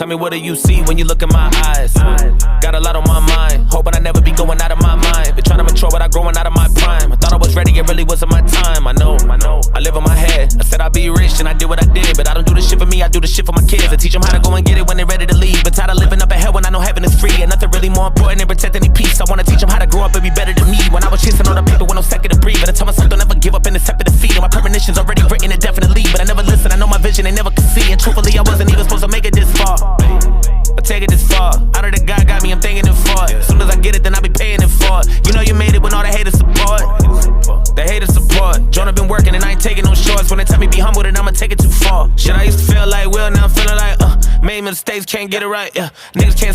me, what do you see when you look in my eyes? Got a lot on my mind, hoping I never be going out of my mind. Been trying to mature without growing out of my prime. I thought I was ready, it really wasn't my time. I know, I live in my head. I said I'd be rich and I did what I did, but I don't do this shit for me, I do this shit for my kids. I teach them how to go and get it when they're ready to leave. But tired of living up in hell when I know heaven is free. And nothing really more important than protecting any peace. I wanna teach them how to grow up and be better than me. When I was chasing all the paper with no second to breathe, and I tell myself don't ever give up and accept defeat. And my premonitions already written indefinitely, but I never listen, I know my vision, they never could see. And truthfully, I wasn't even supposed to make it this far. But take it this far, out of the God got me, I'm thanking him for it. As soon as I get it, then I be paying it for it. You know you made it when all the haters support. The haters support. Jonah been working and I ain't taking no shorts. When they tell me be humble, then I'ma take it too far. Shit, I used to feel like Will, now I'm feeling like made mistakes, can't get it right. Niggas can't